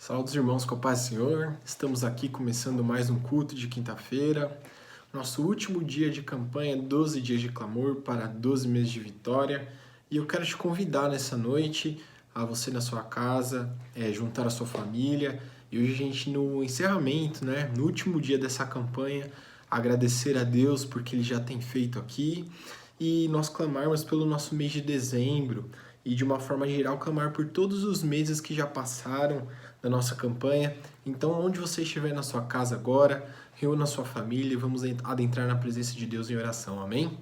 Saúde, irmãos, com a paz do Senhor. Estamos aqui começando mais um culto de quinta-feira. Nosso último dia de campanha, 12 dias de clamor para 12 meses de vitória. E eu quero te convidar nessa noite, a você na sua casa, juntar a sua família. E hoje a gente, no encerramento, no último dia dessa campanha, agradecer a Deus porque Ele já tem feito aqui. E nós clamarmos pelo nosso mês de dezembro. E de uma forma geral, clamar por todos os meses que já passaram da nossa campanha. Então, onde você estiver na sua casa agora, reúna a sua família e vamos adentrar na presença de Deus em oração, amém?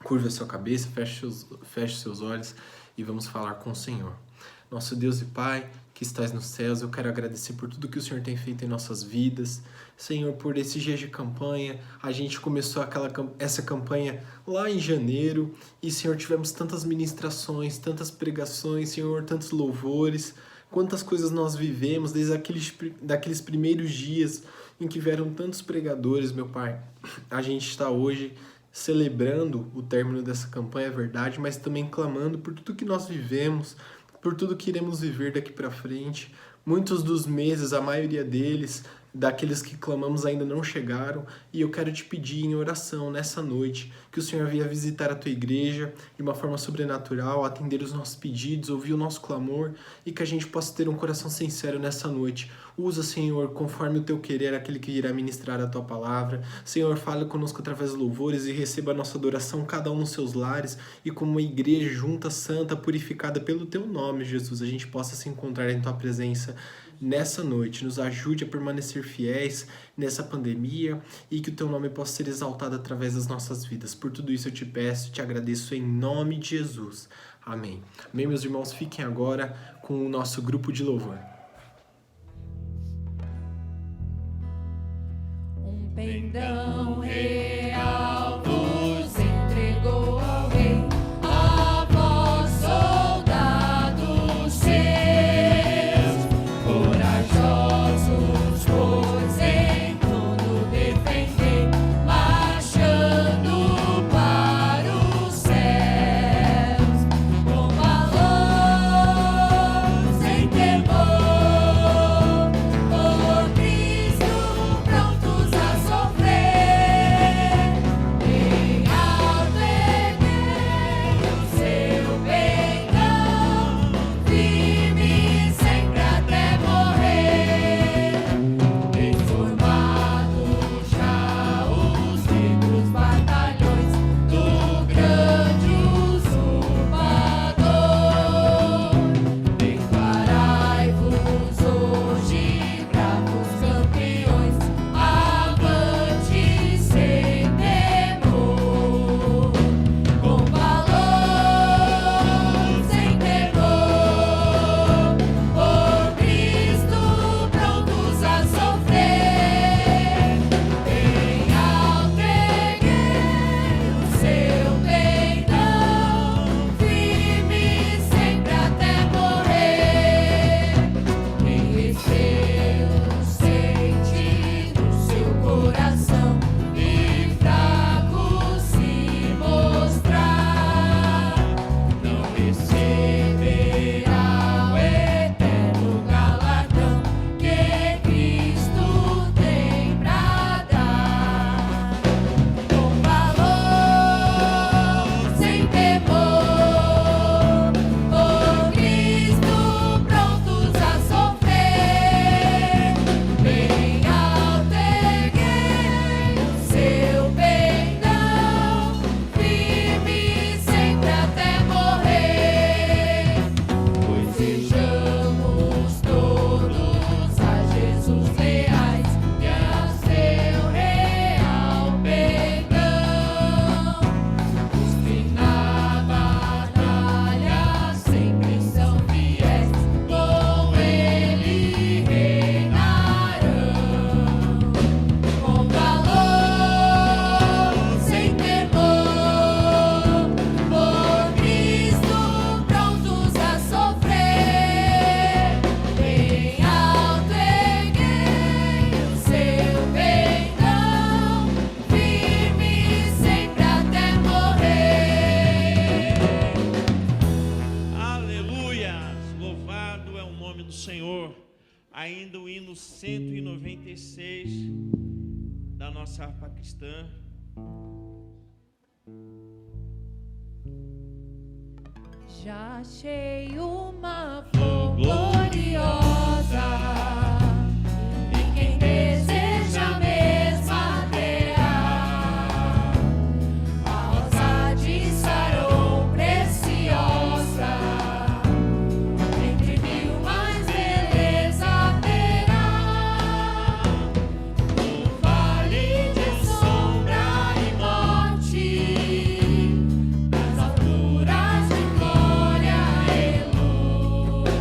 Curva a sua cabeça, feche seus olhos e vamos falar com o Senhor. Nosso Deus e Pai, que estás nos céus, eu quero agradecer por tudo que o Senhor tem feito em nossas vidas. Senhor, por esses dias de campanha, a gente começou essa campanha lá em janeiro e, Senhor, tivemos tantas ministrações, tantas pregações, Senhor, tantos louvores, quantas coisas nós vivemos desde daqueles primeiros dias em que vieram tantos pregadores, meu Pai. A gente está hoje celebrando o término dessa campanha, é verdade, mas também clamando por tudo que nós vivemos, por tudo que iremos viver daqui para frente. Muitos dos meses, a maioria deles, daqueles que clamamos ainda não chegaram, e eu quero te pedir em oração nessa noite que o Senhor venha visitar a tua igreja de uma forma sobrenatural, atender os nossos pedidos, ouvir o nosso clamor e que a gente possa ter um coração sincero nessa noite. Usa, Senhor, conforme o teu querer, aquele que irá ministrar a tua palavra. Senhor, fale conosco através de louvores e receba a nossa adoração, cada um nos seus lares, e como uma igreja junta, santa, purificada pelo teu nome, Jesus, a gente possa se encontrar em tua presença nessa noite. Nos ajude a permanecer fiéis nessa pandemia e que o teu nome possa ser exaltado através das nossas vidas. Por tudo isso eu te peço, te agradeço em nome de Jesus. Amém. Amém, meus irmãos, fiquem agora com o nosso grupo de louvor. Um pendão real vos entregou ao rei, a vós, soldados seus, corajosos, pois em tudo defendei, marchando para os céus, com valor, sem temor, por Cristo prontos a sofrer. ainda o hino 196 da nossa harpa cristã. Já achei uma flor gloriosa, e quem deseja a mesma terá, a rosa de Saron preciosa, entre mil mais beleza terá, no vale de sombra e morte, nas alturas de glória e luz.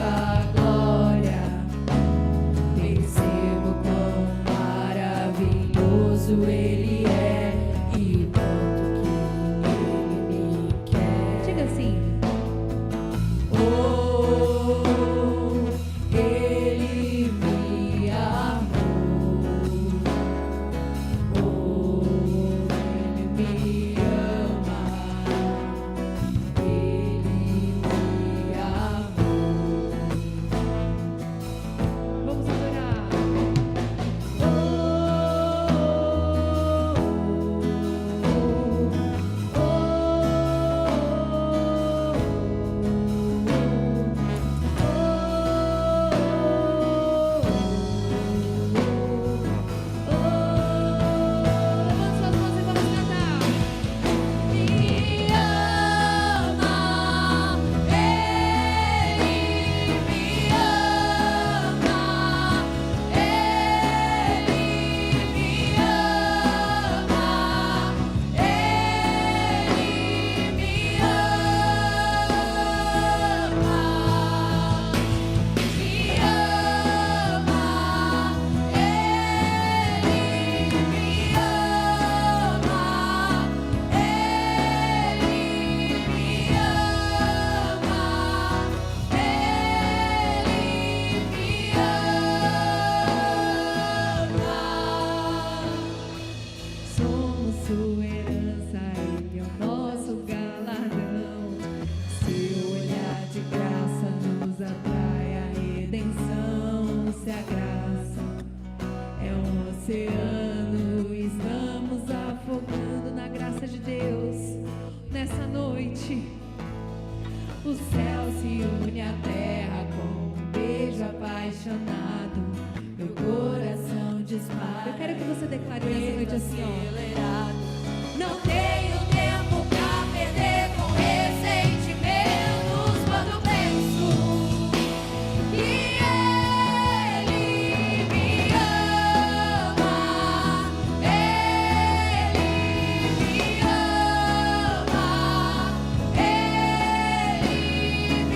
sua glória. Percebo quão maravilhoso Ele é e o quanto que Ele me quer. Diga assim. Oh, Ele me amou. Oh, Ele me ama. Ele me amou. Vamos adorar. Levante suas mãos e vamos cantar. Me ama, Ele me ama, Ele me ama, Ele me Somos sua herança, Ele é o nosso galardão. Seu olhar de graça nos atrai a redenção. Se a graça é um oceano, estamos afogando na graça de Deus. Nessa noite, o céu se une à terra com um beijo apaixonado. Meu coração dispara. Eu quero que você declare nessa noite assim, ó. Não tenho tempo pra perder com ressentimentos quando penso que Ele me ama. Ele me ama. Ele me ama. Ele me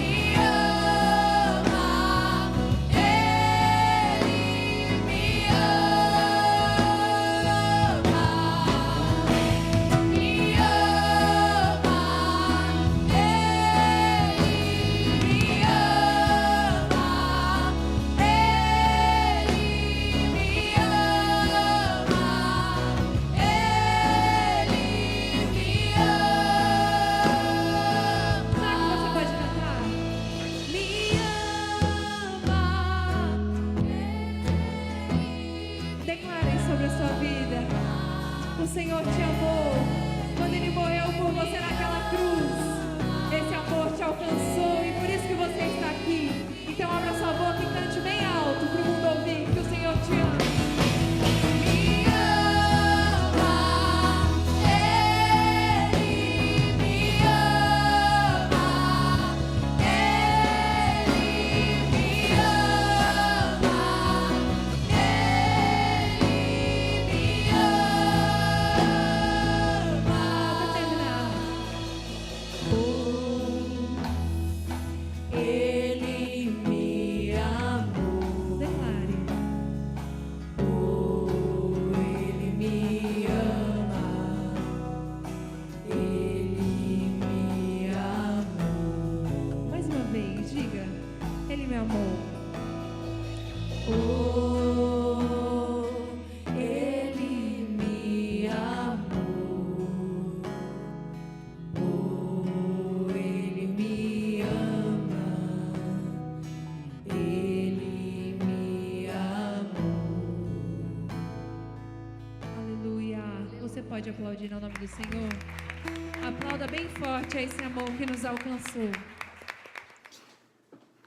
Declarem sobre a sua vida. O Senhor te amou quando Ele morreu por você naquela cruz. Esse amor te alcançou e por isso que você está aqui. Então abra sua boca e cante bem alto para o mundo ouvir que o Senhor te ama. Me ama, Ele me ama, Ele me ama, Ele me ama. Para terminar. Ele me amou. Declare. Ele me ama. Ele me amou. Mais uma vez, diga. Ele me amou. Ele me amou. Ele me ama. Ele me amou. Aleluia. Você pode aplaudir ao nome do Senhor? Aplauda bem forte a esse amor que nos alcançou.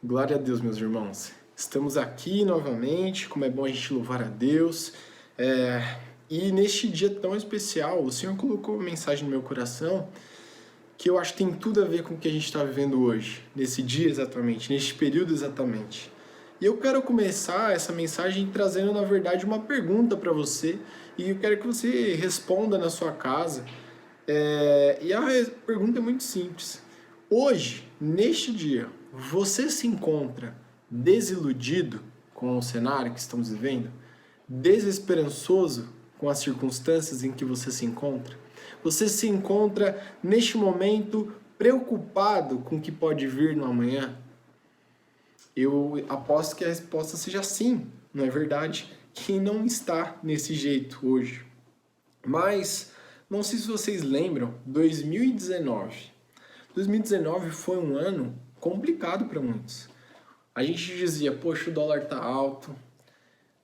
Glória a Deus, meus irmãos. Estamos aqui novamente, como é bom a gente louvar a Deus. E neste dia tão especial, o Senhor colocou uma mensagem no meu coração que eu acho que tem tudo a ver com o que a gente está vivendo hoje, nesse dia exatamente, neste período exatamente. E eu quero começar essa mensagem trazendo, na verdade, uma pergunta para você, e eu quero que você responda na sua casa. E a pergunta é muito simples. Hoje, neste dia, você se encontra desiludido com o cenário que estamos vivendo? Desesperançoso com as circunstâncias em que você se encontra? Você se encontra, neste momento, preocupado com o que pode vir no amanhã? Eu aposto que a resposta seja sim, não é verdade? Que não está nesse jeito hoje. Mas, não sei se vocês lembram, 2019 foi um ano complicado para muitos. A gente dizia, poxa, o dólar tá alto,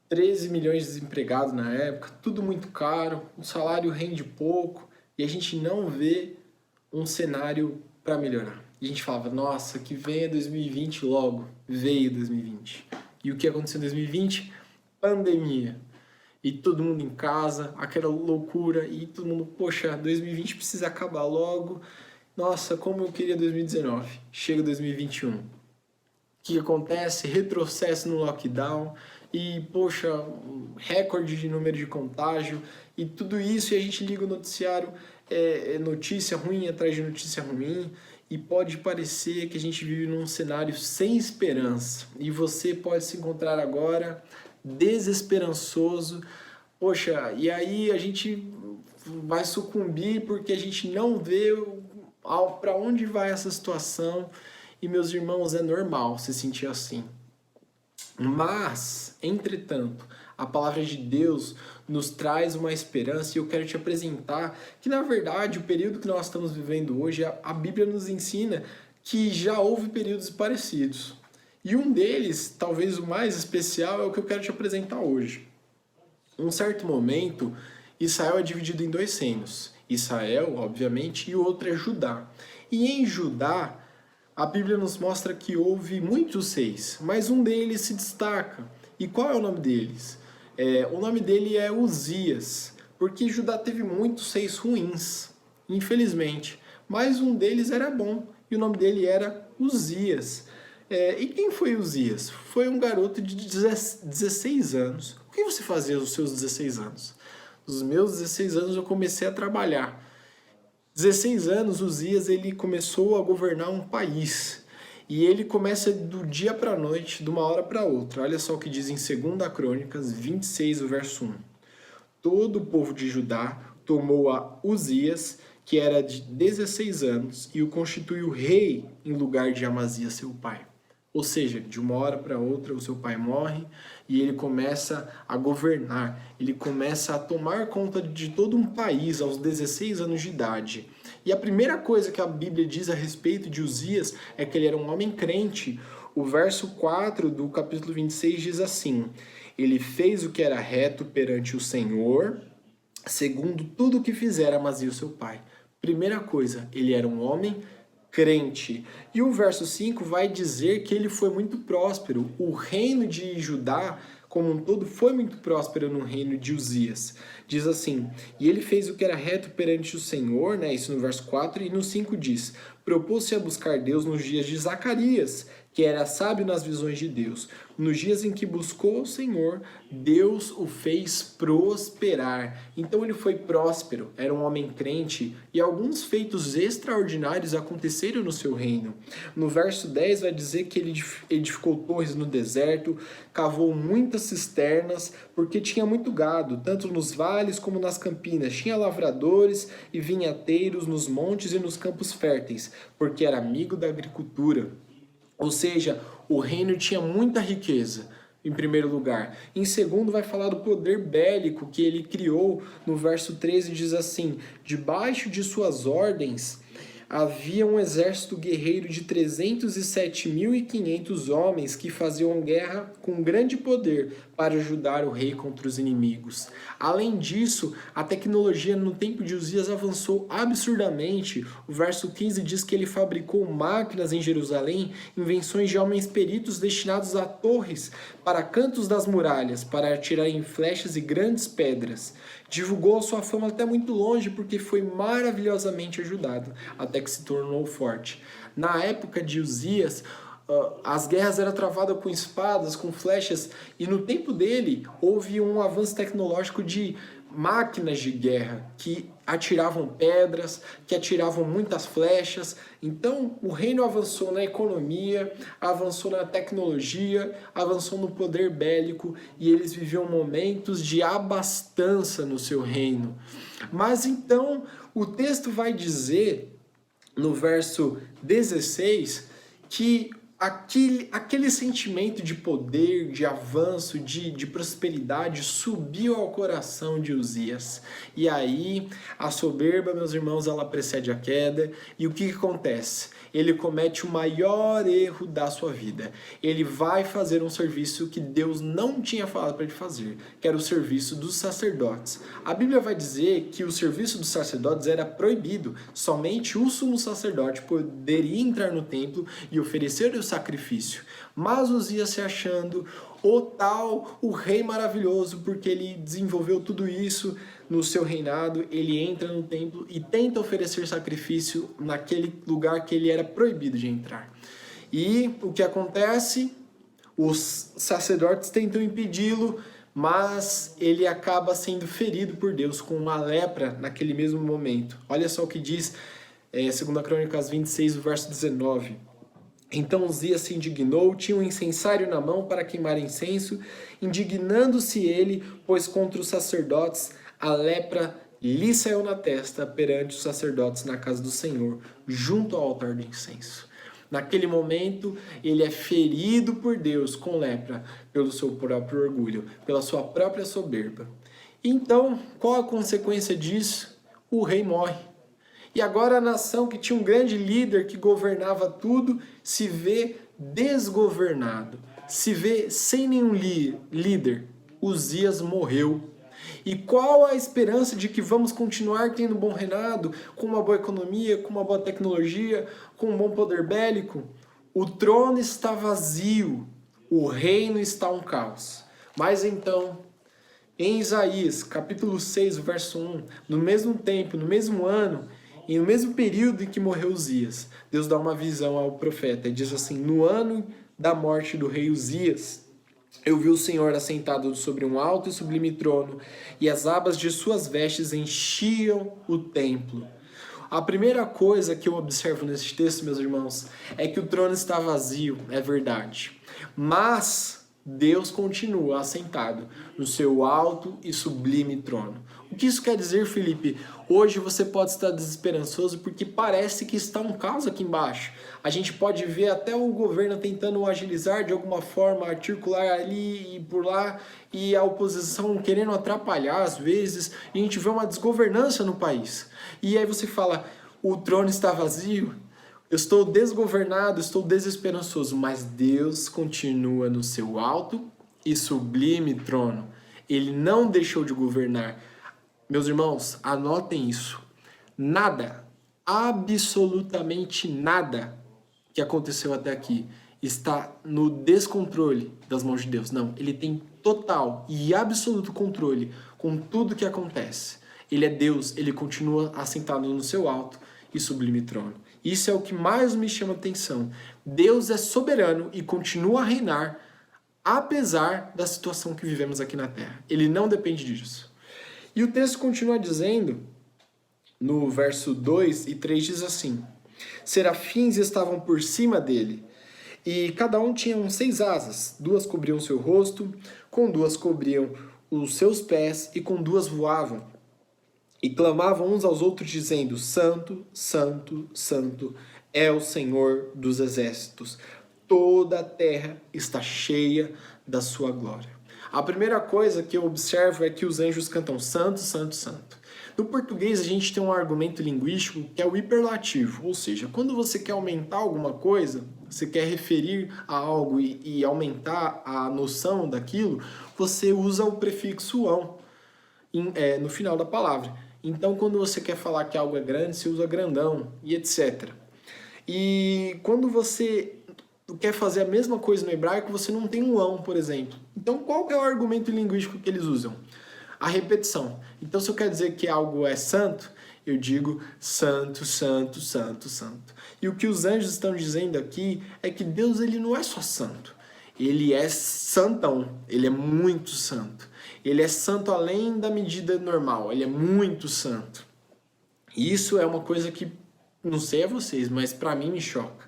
13 milhões de desempregados na época, tudo muito caro, o salário rende pouco, e a gente não vê um cenário para melhorar. E a gente falava, nossa, que venha 2020 logo. Veio 2020. E o que aconteceu em 2020? Pandemia. E todo mundo em casa, aquela loucura, e todo mundo, poxa, 2020 precisa acabar logo. Nossa, como eu queria 2019. Chega 2021. O que acontece? Retrocesso no lockdown e, poxa, recorde de número de contágio e tudo isso, e a gente liga o noticiário, é notícia ruim atrás de notícia ruim, e pode parecer que a gente vive num cenário sem esperança, e você pode se encontrar agora desesperançoso, poxa, e aí a gente vai sucumbir porque a gente não vê para onde vai essa situação. E, meus irmãos, é normal se sentir assim. Mas, entretanto, a palavra de Deus nos traz uma esperança, e eu quero te apresentar que, na verdade, o período que nós estamos vivendo hoje, a Bíblia nos ensina que já houve períodos parecidos. E um deles, talvez o mais especial, é o que eu quero te apresentar hoje. Em um certo momento, Israel é dividido em dois reinos. Israel, obviamente, e o outro é Judá. E em Judá, a Bíblia nos mostra que houve muitos reis, mas um deles se destaca. E qual é o nome deles? O nome dele é Uzias, porque Judá teve muitos reis ruins, infelizmente. Mas um deles era bom, e o nome dele era Uzias. E quem foi Uzias? Foi um garoto de 16 anos. O que você fazia aos seus 16 anos? Nos meus 16 anos eu comecei a trabalhar. 16 anos, Uzias, ele começou a governar um país. E ele começa do dia para a noite, de uma hora para outra. Olha só o que diz em 2 Crônicas 26, o verso 1. Todo o povo de Judá tomou a Uzias, que era de 16 anos, e o constituiu rei em lugar de Amazias, seu pai. Ou seja, de uma hora para outra o seu pai morre e ele começa a governar, ele começa a tomar conta de todo um país aos 16 anos de idade. E a primeira coisa que a Bíblia diz a respeito de Uzias é que ele era um homem crente. O verso 4 do capítulo 26 diz assim: ele fez o que era reto perante o Senhor, segundo tudo o que fizera Amazias, seu pai. Primeira coisa, ele era um homem crente. E o verso 5 vai dizer que ele foi muito próspero. O reino de Judá, como um todo, foi muito próspero no reino de Uzias. Diz assim, e ele fez o que era reto perante o Senhor, né? Isso no verso 4, e no 5 diz, propôs-se a buscar Deus nos dias de Zacarias, que era sábio nas visões de Deus. Nos dias em que buscou o Senhor, Deus o fez prosperar. Então ele foi próspero, era um homem crente, e alguns feitos extraordinários aconteceram no seu reino. No verso 10 vai dizer que ele edificou torres no deserto, cavou muitas cisternas, porque tinha muito gado, tanto nos vales como nas campinas. Tinha lavradores e vinhateiros nos montes e nos campos férteis, porque era amigo da agricultura. Ou seja, o reino tinha muita riqueza, em primeiro lugar. Em segundo, vai falar do poder bélico que ele criou. No verso 13 diz assim, debaixo de suas ordens havia um exército guerreiro de 307.500 homens que faziam guerra com grande poder para ajudar o rei contra os inimigos. Além disso, a tecnologia no tempo de Uzias avançou absurdamente. O verso 15 diz que ele fabricou máquinas em Jerusalém, invenções de homens peritos destinados a torres para cantos das muralhas, para atirar em flechas e grandes pedras. Divulgou a sua fama até muito longe porque foi maravilhosamente ajudado, até que se tornou forte. Na época de Uzias, as guerras eram travadas com espadas, com flechas, e no tempo dele houve um avanço tecnológico de máquinas de guerra que atiravam pedras, que atiravam muitas flechas. Então o reino avançou na economia, avançou na tecnologia, avançou no poder bélico e eles viviam momentos de abastança no seu reino. Mas então o texto vai dizer no verso 16 que aquele sentimento de poder, de avanço, de prosperidade subiu ao coração de Uzias. E aí a soberba, meus irmãos, ela precede a queda. E o que acontece? Ele comete o maior erro da sua vida. Ele vai fazer um serviço que Deus não tinha falado para ele fazer, que era o serviço dos sacerdotes. A Bíblia vai dizer que o serviço dos sacerdotes era proibido. Somente o sumo sacerdote poderia entrar no templo e oferecer o sacrifício. Mas Uzias, se achando o rei maravilhoso, porque ele desenvolveu tudo isso no seu reinado, ele entra no templo e tenta oferecer sacrifício naquele lugar que ele era proibido de entrar. E o que acontece? Os sacerdotes tentam impedi-lo, mas ele acaba sendo ferido por Deus com uma lepra naquele mesmo momento. Olha só o que diz 2 Crônicas 26, verso 19. Então Uzias se indignou, tinha um incensário na mão para queimar incenso, indignando-se ele, pois contra os sacerdotes a lepra lhe saiu na testa perante os sacerdotes na casa do Senhor, junto ao altar do incenso. Naquele momento, ele é ferido por Deus com lepra, pelo seu próprio orgulho, pela sua própria soberba. Então, qual a consequência disso? O rei morre. E agora a nação que tinha um grande líder que governava tudo se vê desgovernado, se vê sem nenhum líder. Uzias morreu. E qual a esperança de que vamos continuar tendo um bom reinado, com uma boa economia, com uma boa tecnologia, com um bom poder bélico? O trono está vazio, o reino está um caos. Mas então, em Isaías, capítulo 6, verso 1, no mesmo tempo, no mesmo ano, e no mesmo período em que morreu Uzias, Deus dá uma visão ao profeta e diz assim: no ano da morte do rei Uzias, eu vi o Senhor assentado sobre um alto e sublime trono, e as abas de suas vestes enchiam o templo. A primeira coisa que eu observo nesse texto, meus irmãos, é que o trono está vazio, é verdade. Mas Deus continua assentado no seu alto e sublime trono. O que isso quer dizer, Felipe? Hoje você pode estar desesperançoso porque parece que está um caos aqui embaixo. A gente pode ver até o governo tentando agilizar de alguma forma, articular ali e por lá, e a oposição querendo atrapalhar às vezes, e a gente vê uma desgovernança no país. E aí você fala, o trono está vazio, eu estou desgovernado, estou desesperançoso, mas Deus continua no seu alto e sublime trono. Ele não deixou de governar. Meus irmãos, anotem isso. Nada, absolutamente nada que aconteceu até aqui está no descontrole das mãos de Deus. Não, ele tem total e absoluto controle com tudo que acontece. Ele é Deus, ele continua assentado no seu alto e sublime trono. Isso é o que mais me chama a atenção. Deus é soberano e continua a reinar, apesar da situação que vivemos aqui na Terra. Ele não depende disso. E o texto continua dizendo, no verso 2 e 3 diz assim: serafins estavam por cima dele, e cada um tinha 6 asas, 2 cobriam seu rosto, com 2 cobriam os seus pés, e com 2 voavam. E clamavam uns aos outros, dizendo: Santo, Santo, Santo é o Senhor dos exércitos. Toda a terra está cheia da sua glória. A primeira coisa que eu observo é que os anjos cantam Santo, Santo, Santo. No português, a gente tem um argumento linguístico que é o hiperlativo, ou seja, quando você quer aumentar alguma coisa, você quer referir a algo e aumentar a noção daquilo, você usa o prefixo ão no final da palavra. Então, quando você quer falar que algo é grande, você usa grandão e etc. E quando você quer fazer a mesma coisa no hebraico, você não tem um ão, por exemplo. Então, qual que é o argumento linguístico que eles usam? A repetição. Então, se eu quero dizer que algo é santo, eu digo santo, santo, santo, santo. E o que os anjos estão dizendo aqui é que Deus ele não é só santo. ele é santão, ele é muito santo. Ele é santo além da medida normal, ele é muito santo. E isso é uma coisa que, não sei a vocês, mas para mim me choca.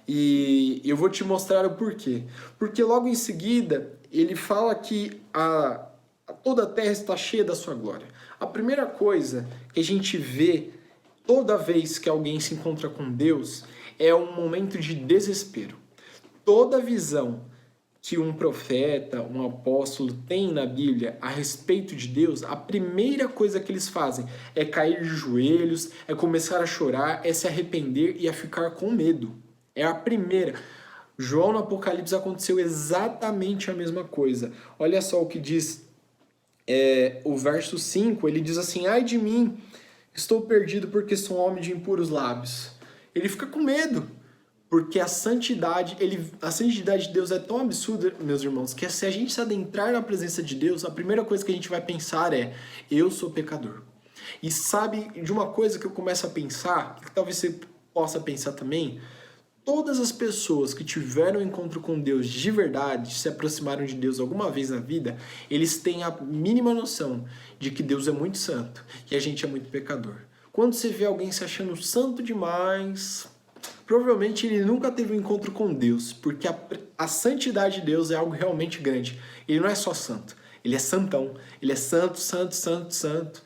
E eu vou te mostrar o porquê. Porque logo em seguida, ele fala que toda a terra está cheia da sua glória. A primeira coisa que a gente vê toda vez que alguém se encontra com Deus é um momento de desespero. Toda visão que um profeta, um apóstolo tem na Bíblia a respeito de Deus, a primeira coisa que eles fazem é cair de joelhos, é começar a chorar, é se arrepender e a ficar com medo. É a primeira. João no Apocalipse aconteceu exatamente a mesma coisa. Olha só o que diz o verso 5, ele diz assim: ai de mim, estou perdido porque sou um homem de impuros lábios. Ele fica com medo, porque a santidade de Deus é tão absurda, meus irmãos, que se a gente se adentrar na presença de Deus, a primeira coisa que a gente vai pensar é: eu sou pecador. E sabe de uma coisa que eu começo a pensar, que talvez você possa pensar também? Todas as pessoas que tiveram um encontro com Deus de verdade, se aproximaram de Deus alguma vez na vida, eles têm a mínima noção de que Deus é muito santo e a gente é muito pecador. Quando você vê alguém se achando santo demais, provavelmente ele nunca teve um encontro com Deus, porque a santidade de Deus é algo realmente grande. Ele não é só santo, ele é santão, ele é santo, santo, santo, santo.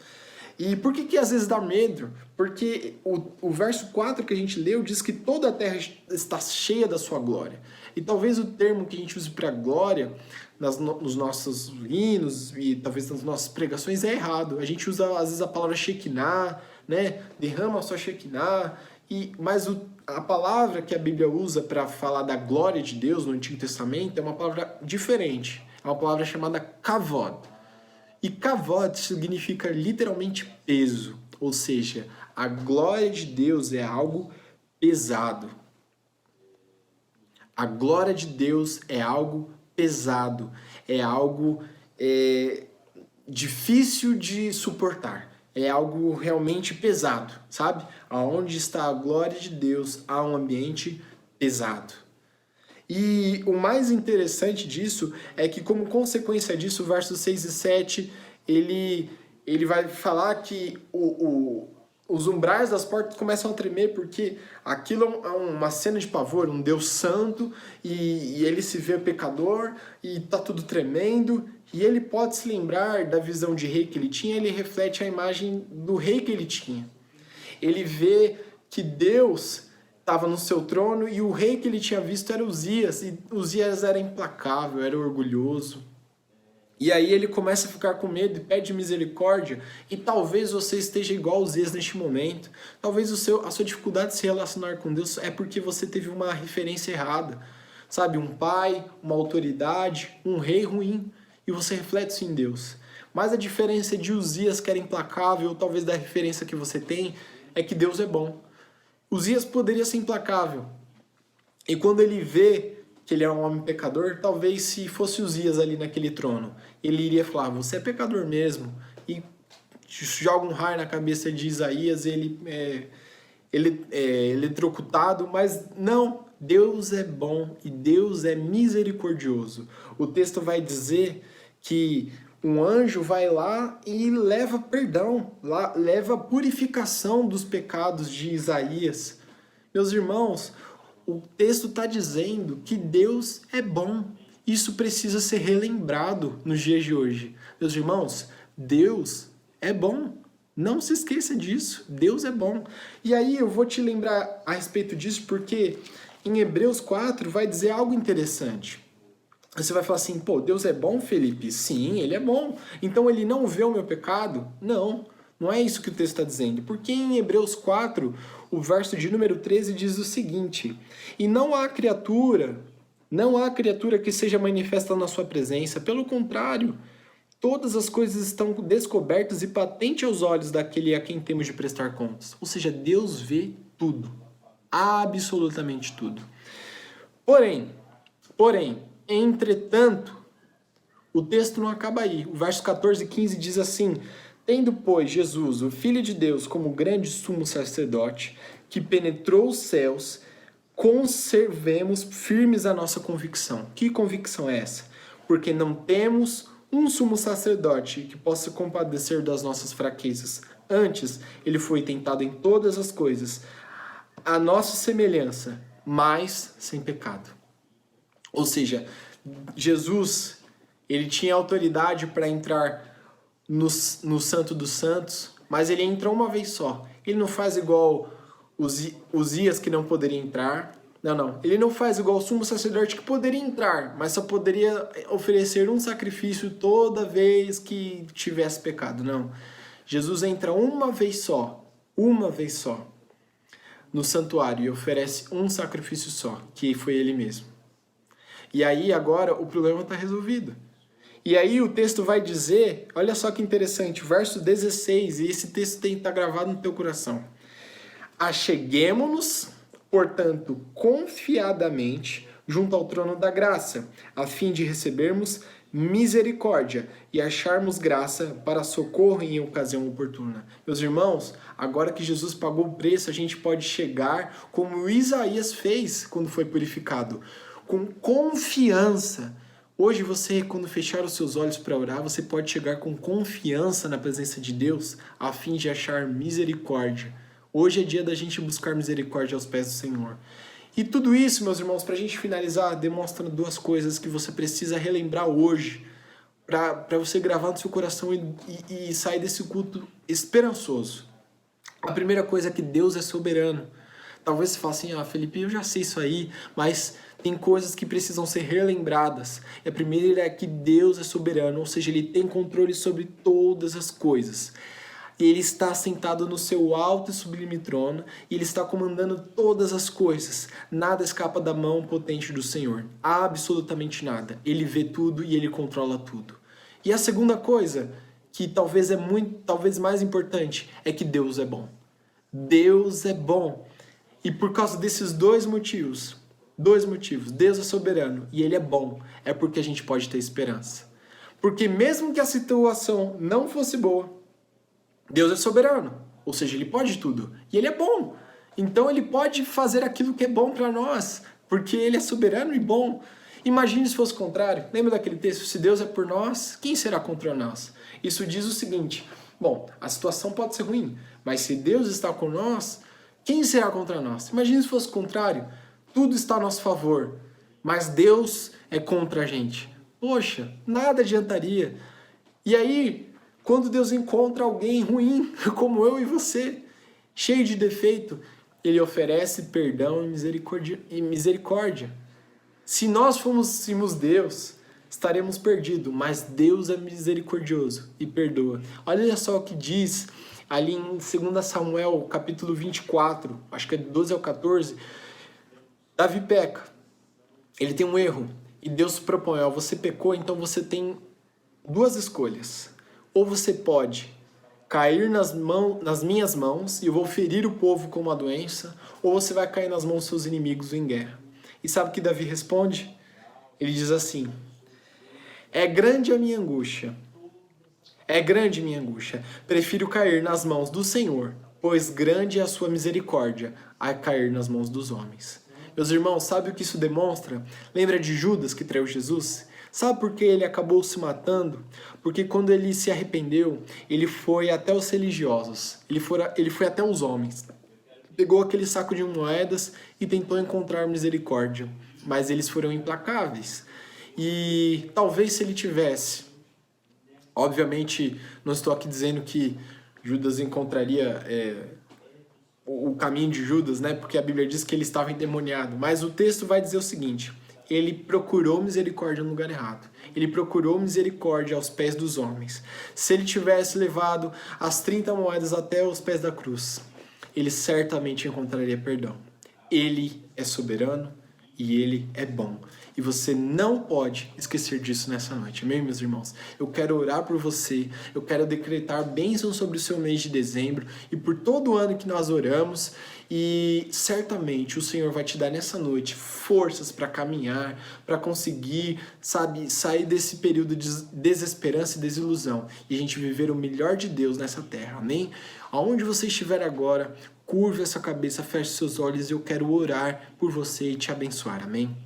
E por que às vezes dá medo? Porque o verso 4 que a gente leu diz que toda a terra está cheia da sua glória. E talvez o termo que a gente use para glória nos nossos hinos e talvez nas nossas pregações é errado. A gente usa às vezes a palavra Shekinah, né? Derrama a sua Shekinah. Mas a palavra que a Bíblia usa para falar da glória de Deus no Antigo Testamento é uma palavra diferente. É uma palavra chamada kavod. E kavod significa literalmente peso, ou seja, a glória de Deus é algo pesado. A glória de Deus é algo pesado, é algo difícil de suportar, é algo realmente pesado, sabe? Aonde está a glória de Deus, há um ambiente pesado. E o mais interessante disso é que, como consequência disso, versos 6 e 7, ele vai falar que os umbrais das portas começam a tremer, porque aquilo é uma cena de pavor, um Deus santo, e ele se vê pecador, e tá tudo tremendo, e ele pode se lembrar da visão de rei que ele tinha, ele reflete a imagem do rei que ele tinha. Ele vê que Deus estava no seu trono e o rei que ele tinha visto era Uzias, e Uzias era implacável, era orgulhoso. E aí ele começa a ficar com medo e pede misericórdia, e talvez você esteja igual a Uzias neste momento. Talvez a sua dificuldade de se relacionar com Deus é porque você teve uma referência errada, sabe? Um pai, uma autoridade, um rei ruim, e você reflete isso em Deus. Mas a diferença de Uzias, que era implacável, ou talvez da referência que você tem, é que Deus é bom. Uzias poderia ser implacável. E quando ele vê que ele é um homem pecador, talvez se fosse Uzias ali naquele trono, ele iria falar: você é pecador mesmo. E joga um raio na cabeça de Isaías, ele é eletrocutado, mas não, Deus é bom e Deus é misericordioso. O texto vai dizer que um anjo vai lá e leva perdão, leva purificação dos pecados de Isaías. Meus irmãos, o texto está dizendo que Deus é bom. Isso precisa ser relembrado nos dias de hoje. Meus irmãos, Deus é bom. Não se esqueça disso. Deus é bom. E aí eu vou te lembrar a respeito disso porque em Hebreus 4 vai dizer algo interessante. Você vai falar assim: pô, Deus é bom, Felipe? Sim, ele é bom. Então ele não vê o meu pecado? Não, não é isso que o texto está dizendo. Porque em Hebreus 4, o verso de número 13 diz o seguinte: e não há criatura que seja manifesta na sua presença. Pelo contrário, todas as coisas estão descobertas e patentes aos olhos daquele a quem temos de prestar contas. Ou seja, Deus vê tudo. Absolutamente tudo. Porém, entretanto, o texto não acaba aí. O verso 14 e 15 diz assim: tendo, pois, Jesus, o Filho de Deus, como grande sumo sacerdote, que penetrou os céus, conservemos firmes a nossa convicção. Que convicção é essa? Porque não temos um sumo sacerdote que possa compadecer das nossas fraquezas. Antes, ele foi tentado em todas as coisas, a nossa semelhança, mas sem pecado. Ou seja, Jesus, ele tinha autoridade para entrar no Santo dos Santos, mas ele entrou uma vez só. Ele não faz igual Uzias, que não poderia entrar. Não. Ele não faz igual o sumo sacerdote, que poderia entrar, mas só poderia oferecer um sacrifício toda vez que tivesse pecado. Não. Jesus entra uma vez só, no santuário e oferece um sacrifício só, que foi ele mesmo. E aí agora o problema está resolvido. E aí o texto vai dizer, olha só que interessante, verso 16, e esse texto tem que estar gravado no teu coração. Acheguemo-nos, portanto, confiadamente junto ao trono da graça, a fim de recebermos misericórdia e acharmos graça para socorro em ocasião oportuna. Meus irmãos, agora que Jesus pagou o preço, a gente pode chegar como Isaías fez quando foi purificado, com confiança. Hoje você, quando fechar os seus olhos para orar, você pode chegar com confiança na presença de Deus, a fim de achar misericórdia. Hoje é dia da gente buscar misericórdia aos pés do Senhor. E tudo isso, meus irmãos, para a gente finalizar, demonstra duas coisas que você precisa relembrar hoje, para você gravar no seu coração e sair desse culto esperançoso. A primeira coisa é que Deus é soberano. Talvez você fale assim, Felipe, eu já sei isso aí, mas tem coisas que precisam ser relembradas. E a primeira é que Deus é soberano, ou seja, Ele tem controle sobre todas as coisas. Ele está sentado no seu alto e sublime trono, e Ele está comandando todas as coisas. Nada escapa da mão potente do Senhor. Absolutamente nada. Ele vê tudo e Ele controla tudo. E a segunda coisa, que talvez talvez mais importante, é que Deus é bom. Deus é bom. E por causa desses dois motivos, Deus é soberano e Ele é bom, é porque a gente pode ter esperança. Porque mesmo que a situação não fosse boa, Deus é soberano, ou seja, Ele pode tudo, e Ele é bom. Então Ele pode fazer aquilo que é bom para nós, porque Ele é soberano e bom. Imagine se fosse o contrário. Lembra daquele texto? Se Deus é por nós, quem será contra nós? Isso diz o seguinte, bom, a situação pode ser ruim, mas se Deus está com nós, quem será contra nós? Imagine se fosse o contrário. Tudo está a nosso favor, mas Deus é contra a gente. Poxa, nada adiantaria. E aí, quando Deus encontra alguém ruim, como eu e você, cheio de defeito, Ele oferece perdão e misericórdia. Se nós fôssemos Deus, estaremos perdidos, mas Deus é misericordioso e perdoa. Olha só o que diz ali em 2 Samuel, capítulo 24, acho que é 12 ao 14, Davi peca, ele tem um erro, e Deus propõe, você pecou, então você tem duas escolhas. Ou você pode cair nas minhas mãos e eu vou ferir o povo com uma doença, ou você vai cair nas mãos dos seus inimigos em guerra. E sabe o que Davi responde? Ele diz assim, é grande minha angústia, prefiro cair nas mãos do Senhor, pois grande é a sua misericórdia, a cair nas mãos dos homens. Meus irmãos, sabe o que isso demonstra? Lembra de Judas que traiu Jesus? Sabe por que ele acabou se matando? Porque quando ele se arrependeu, ele foi até os religiosos, ele foi até os homens. Pegou aquele saco de moedas e tentou encontrar misericórdia, mas eles foram implacáveis. E talvez se ele tivesse, obviamente não estou aqui dizendo que Judas encontraria o caminho de Judas, né? Porque a Bíblia diz que ele estava endemoniado, mas o texto vai dizer o seguinte, ele procurou misericórdia no lugar errado. Ele procurou misericórdia aos pés dos homens. Se ele tivesse levado as 30 moedas até os pés da cruz, ele certamente encontraria perdão. Ele é soberano e Ele é bom. E você não pode esquecer disso nessa noite. Amém, meus irmãos? Eu quero orar por você, eu quero decretar bênção sobre o seu mês de dezembro e por todo o ano que nós oramos. E certamente o Senhor vai te dar nessa noite forças para caminhar, para conseguir, sair desse período de desesperança e desilusão e a gente viver o melhor de Deus nessa terra, amém? Aonde você estiver agora, curve a sua cabeça, feche seus olhos e eu quero orar por você e te abençoar, amém?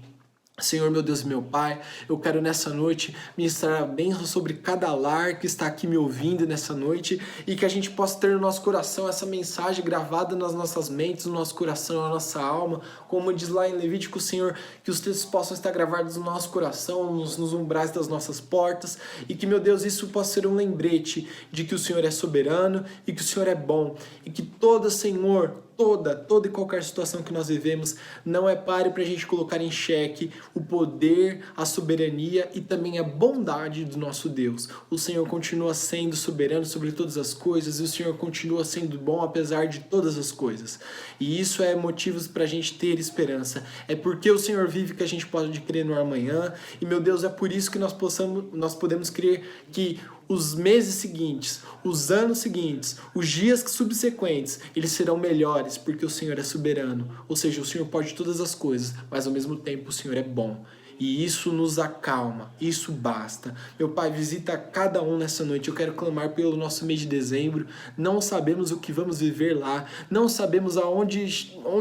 Senhor, meu Deus e meu Pai, eu quero nessa noite ministrar a bênção sobre cada lar que está aqui me ouvindo nessa noite e que a gente possa ter no nosso coração essa mensagem gravada nas nossas mentes, no nosso coração, na nossa alma, como diz lá em Levítico, Senhor, que os textos possam estar gravados no nosso coração, nos umbrais das nossas portas e que, meu Deus, isso possa ser um lembrete de que o Senhor é soberano e que o Senhor é bom e que toda, Senhor, toda e qualquer situação que nós vivemos não é páreo para a gente colocar em xeque o poder, a soberania e também a bondade do nosso Deus. O Senhor continua sendo soberano sobre todas as coisas e o Senhor continua sendo bom apesar de todas as coisas. E isso é motivos para a gente ter esperança. É porque o Senhor vive que a gente pode crer no amanhã e, meu Deus, é por isso que nós podemos crer que os meses seguintes, os anos seguintes, os dias subsequentes, eles serão melhores, porque o Senhor é soberano. Ou seja, o Senhor pode todas as coisas, mas ao mesmo tempo o Senhor é bom. E isso nos acalma, isso basta. Meu Pai, visita cada um nessa noite. Eu quero clamar pelo nosso mês de dezembro. Não sabemos o que vamos viver lá, não sabemos onde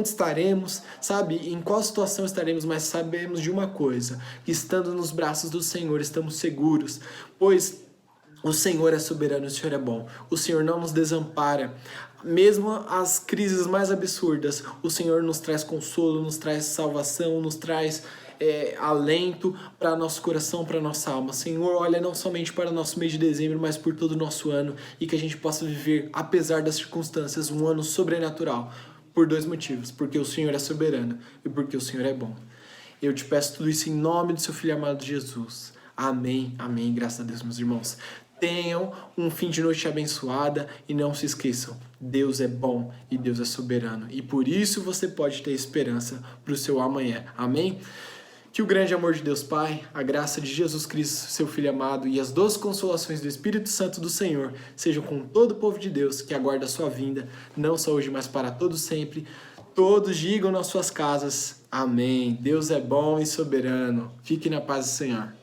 estaremos, sabe, em qual situação estaremos, mas sabemos de uma coisa, que estando nos braços do Senhor estamos seguros, pois o Senhor é soberano, o Senhor é bom. O Senhor não nos desampara. Mesmo as crises mais absurdas, o Senhor nos traz consolo, nos traz salvação, nos traz alento para nosso coração, para nossa alma. Senhor, olha não somente para o nosso mês de dezembro, mas por todo o nosso ano e que a gente possa viver, apesar das circunstâncias, um ano sobrenatural. Por dois motivos. Porque o Senhor é soberano e porque o Senhor é bom. Eu te peço tudo isso em nome do seu Filho amado Jesus. Amém, amém. Graças a Deus, meus irmãos. Tenham um fim de noite abençoada e não se esqueçam, Deus é bom e Deus é soberano. E por isso você pode ter esperança para o seu amanhã. Amém? Que o grande amor de Deus Pai, a graça de Jesus Cristo, seu Filho amado, e as doces consolações do Espírito Santo do Senhor sejam com todo o povo de Deus que aguarda a sua vinda, não só hoje, mas para todos sempre. Todos digam nas suas casas, amém. Deus é bom e soberano. Fique na paz do Senhor.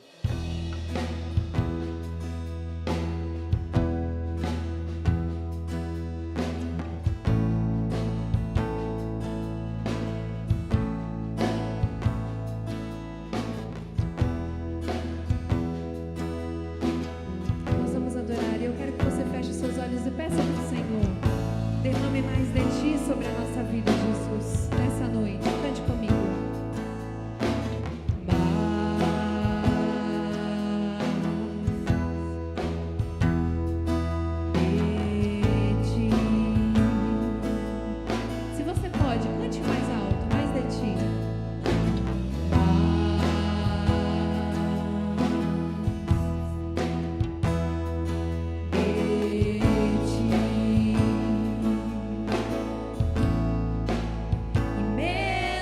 Olhos e peça ao Senhor, derrame mais de Ti sobre a nossa vida, Jesus, nessa noite. Cante comigo. Se você pode, cante mais alto, mais de Ti. Menos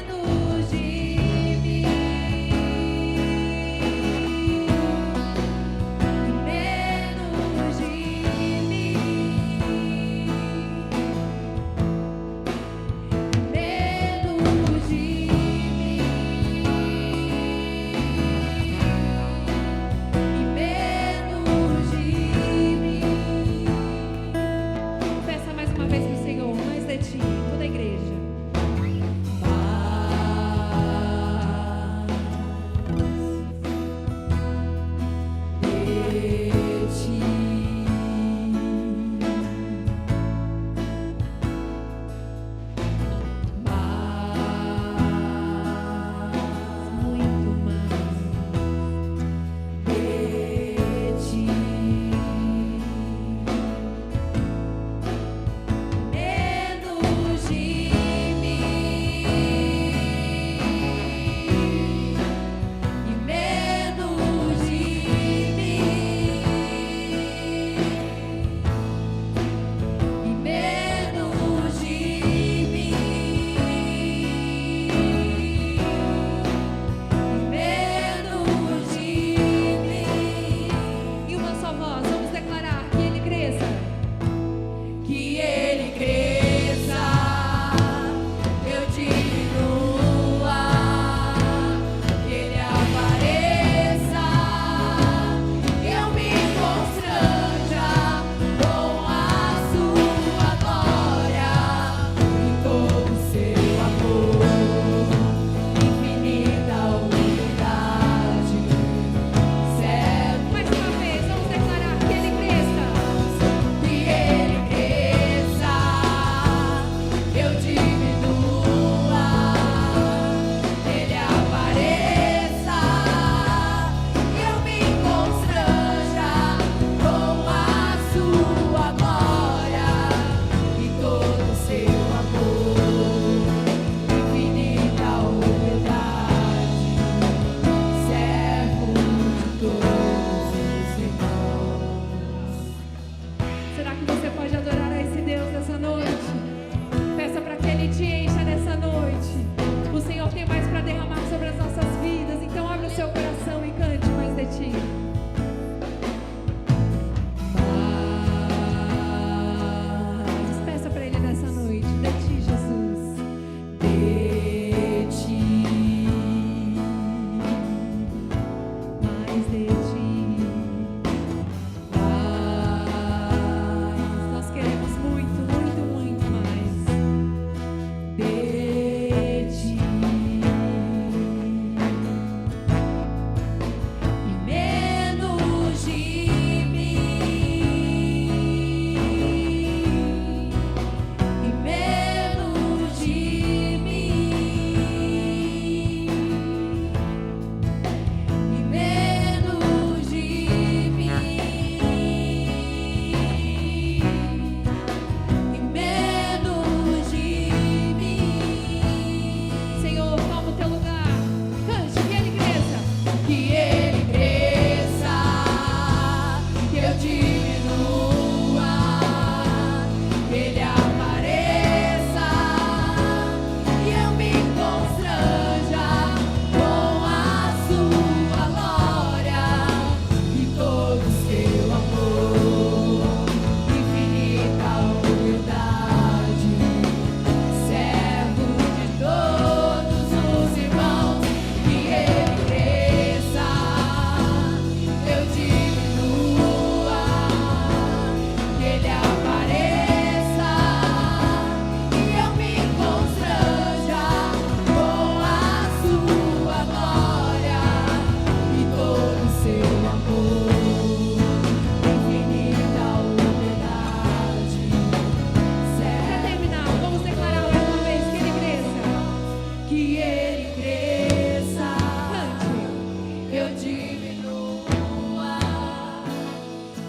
diminua,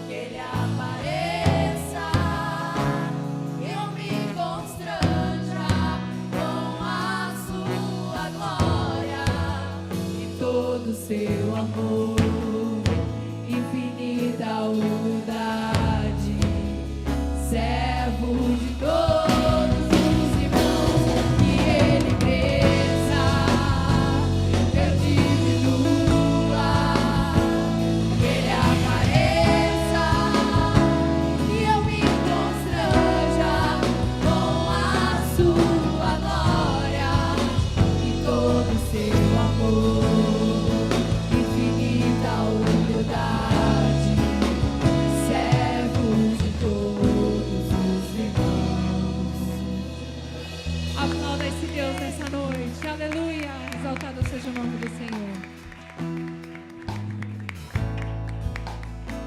que Ele apareça, eu me constranja com a sua glória e todo seu amor, infinita luz.